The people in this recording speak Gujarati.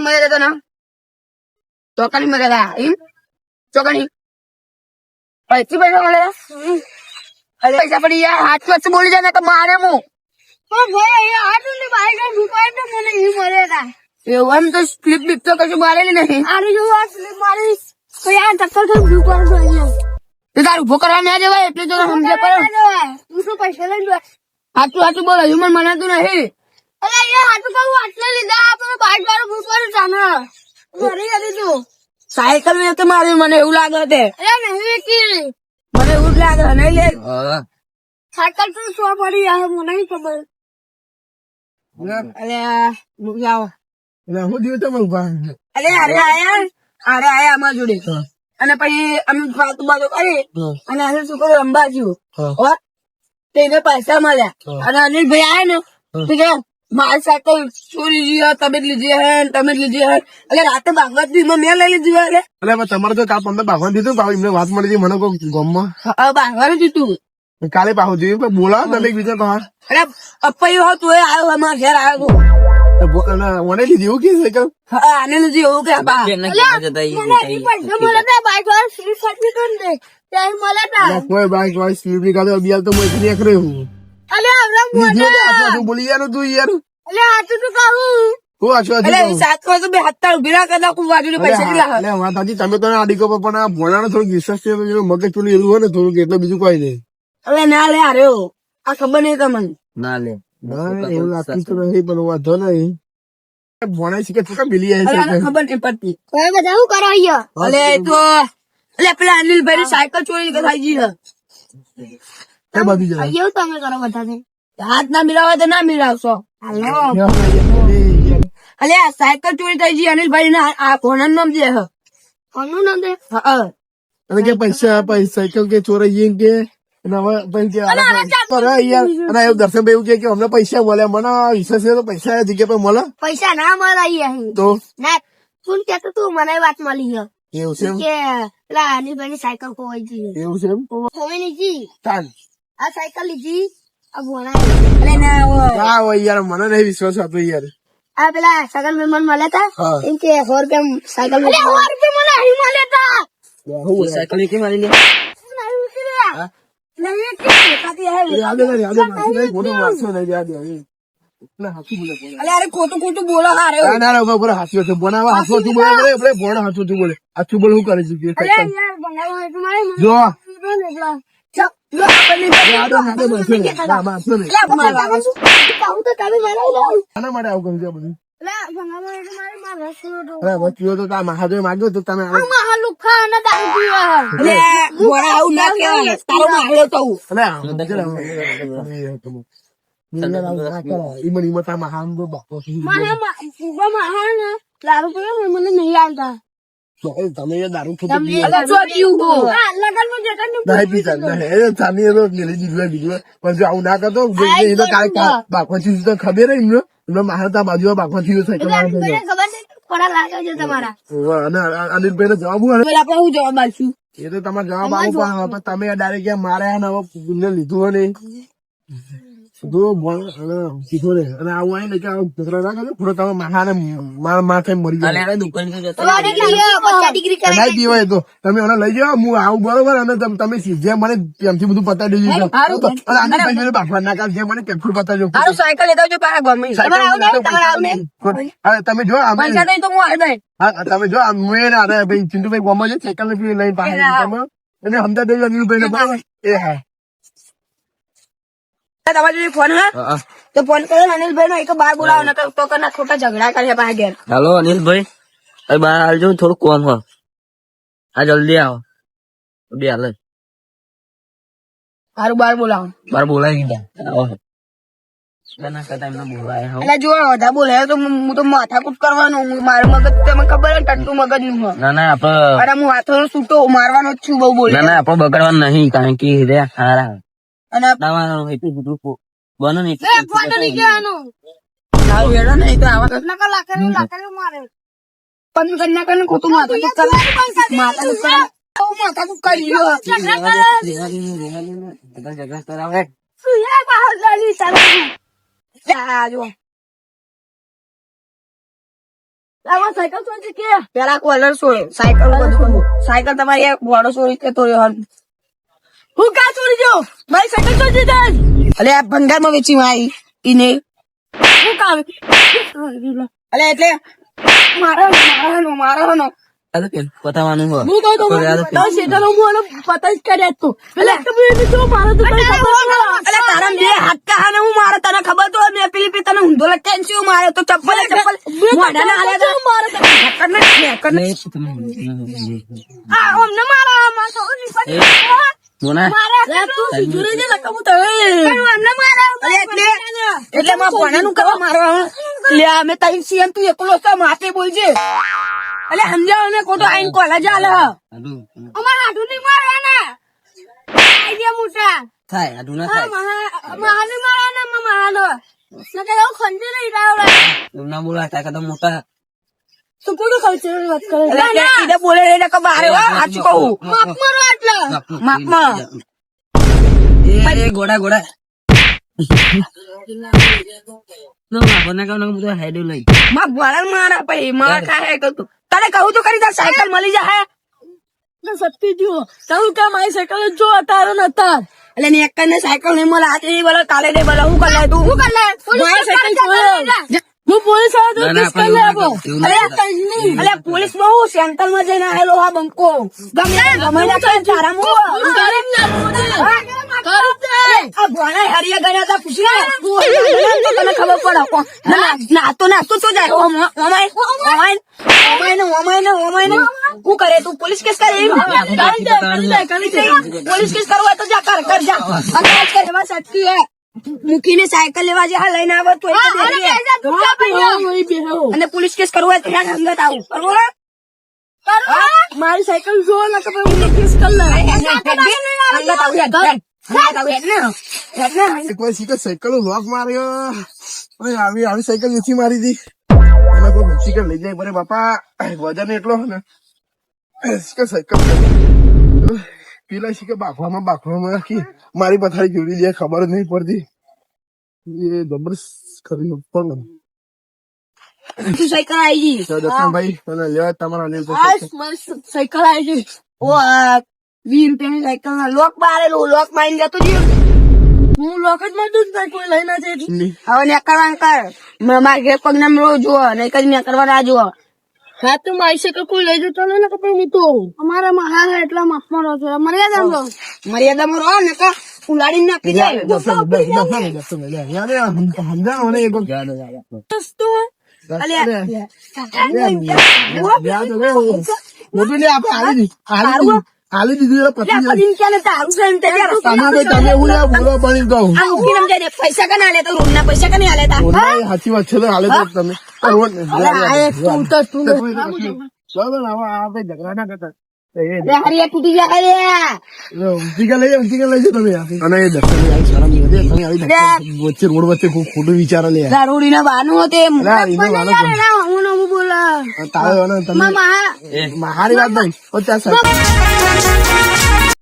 મળ્યા તને ચોકાની મળ્યા એમ ચોકાની પૈસા મળ્યા અરે પૈસા પડી યાર હાથ વચ્ચે બોલી જાય ને તો મારે હું એવું એમ તો સ્લીપ બીપ તો કશું મારેલી નહીં તાર ઉભો કરવા ના જવાય એટલે તો સમજે પૈસા લઈ લો હાચું હાચું બોલો હ્યુમન મનાતું નહીં અરે યાર હાટુ કહું આટલા લીધા આપણે બાઈક વાળો ભૂસવાનું જાને મારી હતી તું સાયકલ મેં તો મારી મને એવું લાગે છે અરે નહીં કી મને એવું જ લાગે નહીં લે સાયકલ તો સો પડી આ મને નહીં ખબર અરે જાઓ હું દિવસ તમે ઉભા અરે આયા અમારા જોડે અને પછી અમે વાતો બાતો કરી અને આજે શું કર્યું અંબાજી તેને પૈસા મળ્યા અને અનિલભાઈ આયા ને તો કે મારી સાયકલ ચોરી લીધી તમે જ લીધી હે તમે જ લીધી હે એટલે રાતે ભાગવત મેં લઈ લીધી એટલે તમારે તો કાલ 15 ભાગવાન દીધું ભાવ એમને વાત મળી હતી મને કોઈ ગામમાં ભાગવાનું દીધું કાલે પાછું દીધું બોલાવો તમે બીજા બહાર અરે અપ્પાઈ તું એ આવ્યો અમારા ઘેર આવ્યો મને લીધી એવું કે સાયકલ હા આને લીધી એવું કે બાઈક વાળો સીટ ફાટી કરી દે ત્યારે મળ્યા કોઈ બાઈક વાળી સ્પીડ કાઢો અભિયાલ તો હું એકલી એકરે હું અલે આવરા મોટા બોલી યાર તું યાર અલે હાથું તો કહું હું આછો એટલે સાત વાગે બે હાથ ઉભી રાખ કું બાજુ પૈસા કેટલા એટલે વાત સાચી તમે તો આડી કહો પણ આ ભોળાનો થોડુંક વિશ્વાસ છે મગજ પેલું એવું હોય ને થોડુંક એટલે બીજું કોઈ નહીં હવે ના લે આર્યો આ ખબર નહીં તમને ના લે એવું લાગતું તો નહીં પણ વાંધો નહીં ભોણા શીખે ચોખા મિલી અરે જાય આને ખબર નહીં પડતી હવે બધા શું કરો અહીંયા અલે એ તો એટલે પેલા અનિલભાઈ ની સાયકલ ચોરી થઈ ગઈ છે બધી જાય એવું તમે કરો બધા હાથ ના મિલાવે તો ના મિલાવશો હાલો અલે આ સાયકલ ચોરી થઈ ગઈ અનિલભાઈ ના આ ભોણા નામ જે હ કોનું નામ દે અને કે પૈસા સાયકલ કે ચોરાઈ કે અને હવે પછી કે યાર અને એવું દર્શનભાઈ એવું કે અમને પૈસા મળે મને વિશ્વાસ છે તો પૈસા જગ્યા પર મળે પૈસા ના મળે અહીં તો ના તું કેતો તું મને વાત મળી છે એવું છે એમ? કે પેલા અનિલભાઈ ની સાયકલ ખોવાઈ ગઈ એવું છે એમ? ખોવાઈ નહીં ચાલ આ સાયકલ લીધી આ ભોણા અલે ના હા હોય યાર મને નહીં વિશ્વાસ આપતો યાર આ પેલા સગન મહેમાન મળ્યા તા હા. એમ કે 100 રૂપિયા સાયકલ મને 100 રૂપિયા મને અહીં મળ્યા તા સાયકલ ની મારી લે નહીં કે કાતી હે યાદ નહીં મોટો વાંચો નહીં યાદ એટલે હાથું બોલે અલે અરે ખોટું ખોટું બોલો હારે ના ઉપર હાથું છે બનાવવા હાથું બોલે આપણે ભોણા હાથું બોલે હાથું બોલે હું કરે છે અરે યાર બનાવો એટલે મારે જો કહું તો તમે બનાવી લો આના માટે આવું કર્યું છે બધું એટલે બનાવો એટલે મારે મારા રસ્તો અરે વચ્ચે તો તા મહાદેવ માગ્યો તો તમે આવે મહા લુખા અને દારૂ પીવા અલે ભોણા આવું ના કહેવાય તારો માર્યો તો દારૂ પીવા મને નહીં આવતા તમે દારૂ અલે જો પીવું લગનમાં જતા નહીં પીતા તમે મેળી દીધું બીજું પણ જો આવું ના કરતો બાપથી તો ખબર એમને એમને મારતા બાજુ બાપથી સાયકલ ખબર નહીં થોડા લાગે છે તમારા અને અનિલભાઈ નો જવાબ આપણે હું જવાબ આપશું એ તો તમારે જવાબ આપો પણ તમે ડાયરેક્ટ મારે ને લીધું હોય ને કીધું ને અને આવું આવી ને કે છોકરા ના કરે પૂરો તમે માથાને માથે મરી જાય દુકાન ડિગ્રી નહીં પીવાય તો તમે એને લઈ જાઓ હું આવું બરોબર અને તમે જે મને પ્રેમથી બધું પતાવી દેજો બાપા ના કાલ જે મને પેપર પતાવજો હારું સાયકલ લેતા આવજો પાછા ગમે અરે તમે જો પૈસા નહીં તો હું આવી દઈ તમે જો હું અરે ભાઈ ચિંટુભાઈ ગોમાં છે સાયકલ લઈને પાસે એને સમજા દેજો અનિલભાઈ ને બરાબર એ હા તમારી જોડે ફોન હા તો ફોન કરો અનિલભાઈ નો એક બાર બોલાવો ને તો કના ખોટા ઝઘડા કર્યા પાછા ઘેર હેલો અનિલભાઈ અરે બહાર આવજો થોડું કોમ હો હા જલ્દી આવો બે હાલ હારું બાર બોલાવો બાર બોલાવી દીધા આવો બોલાય એટલે જો બધા બોલે તો હું તો માથાકૂટ કરવાનું મારું મગજ તમને ખબર ને ટટ્ટુ મગજ નું હોય ના ના આપડે અરે હું હાથો છૂટો મારવાનો જ છું બહુ બોલે ના ના આપડે બગાડવાનું નહીં કારણ કે રે હારા અને તમારું એટલું બધું બનો ને ફોટો નહીં કહેવાનું સારું હેડો નહીં તો આવા નકર લાકડી મારે પણ કન્યા કને ખોટું માથાકૂટ કરે માથાકૂટ કરે માથાકૂટ કરી લ્યો ઝઘડા કરાવે શું હે બહાર ગાલી ચાલે આ જો આમાં સાયકલ ચોરી કે પેલા કોલર સોય સાયકલ સાયકલ તમારી એક ઘોડો ચોરી કે તો હું કા ચોરી ગયો મારી સાયકલ ચોરી થઈ અલે આ ભંગારમાં વેચી મારી ઈને હું કા અલે એટલે મારવાનો અરે પેન પતાવાનું હો હું કહું તો તાર શેઠાનો હું આનો પતા જ કર્યા તો એટલે તમે જો મારો તો કઈ ખબર અલે તારા બે હાથ કા ને હું મારે તને ખબર તો મેં પેલી તને ઊંધો લટકાઈને શું મારે તો ચપ્પલ મોઢાના હાલે તો મારો તો આ અમને મારો મારો મોના મારા તું જુરે જે લકમુ તો અમને મારો એટલે માં ભણાનું કરવા મારવા લે અમે તઈ સીએમ તું એકલો તો માથે બોલજે અલે સમજાવ ને કોટો આઈન કોલેજ આલે અમાર હાડું ની મારવાના આઈડિયા મોટા થાય આડું ના થાય મહાને મારવાના મહાનો નકે એવું ખંડી નહીં રાવડા ના બોલા તા કદમ મોટા તું કોનો કલ્ચર વાત કરે અલે ઈદે બોલે રે કે બારે આજ કહું માપ મારો આટલા માપમાં એ ગોડા ગોડા નો બાપને કહું ને બધું હેડ લઈ માં ભણાન મારા પછી મારા કાહે કતું તને કહું તો કરી તાર સાયકલ મળી જાય સત્તી જો તારું કે મારી સાયકલ જો અતારો ન અતાર એટલે ને એક ને સાયકલ નહીં મળે આજે નહીં મળે કાલે નહીં મળે હું કર લે તું હું કર લે મારી સાયકલ જોયો હું પોલીસ આવ્યો તો કિસ કરી લેવો અલે પોલીસ માં હું સેન્ટર માં જઈને આવેલો આ બંકો ગમે ના તારા મો આ ભણા હરિયા ગયા તા પૂછી લે તને ખબર પડે ના તો તો જાય ઓમાય હું કરે તું પોલીસ કેસ કરે પોલીસ કેસ કરવા તો જા કર જા અંદાજ કર એમાં સટકી હે મૂકીને સાયકલ લેવા જે લઈને આવે તો અને પોલીસ કેસ કરવો હોય તો ત્યાં સંગત આવું બરોબર મારી સાયકલ જો ને કે હું કેસ કર લે કોઈ શીખર સાયકલ નો લોક માર્યો આવી આવી સાયકલ નથી મારી દી અમે કોઈ શીખર લઈ જાય બરે બાપા વજન એટલો ને શીખર સાયકલ પેલા શીખર બાખવામાં મારી પથારી જોડી દે ખબર જ નહીં પડતી એ જબરદસ્ત કરી પણ તું સાયકલ આવી ગઈ દર્શનભાઈ મને લેવા તમારા અનિલ સાયકલ આવી ગઈ ઓ 20 રૂપિયાની સાયકલ ના લોક મારેલું લોક મારીને જતો રહ્યો હું લોકટ માં દૂધ ના કોઈ લઈ ના જાય હવે ને કરવાનું કર મારા ઘેર પગ નામ રો જુઓ નહીં કરી ને કરવા ના જુઓ હા તો મારી સાયકલ કોઈ લઈ જતો ને કે હું તો અમારા મહારાજ એટલા માપમાં રહો છો મર્યાદામાં રહો ને કા ઉલાડી નાખી જાય આલી દીધું તમે હું બોલો બની દઉં પૈસા કને આલે તો રૂમ ના પૈસા કને આલે તા સાચી વાત છે હાલે તો તમે ઝઘડા ના કરતા હરિયા તૂટી જાય ઊંચી લઈ જાઓ તમે અને એ દર્શન તમે આવી વચ્ચે રોડ વચ્ચે ખોટું વિચારો લે દારૂડી ના બાનું હોતે હું બોલા તારે તમે મારી વાત નહીં 50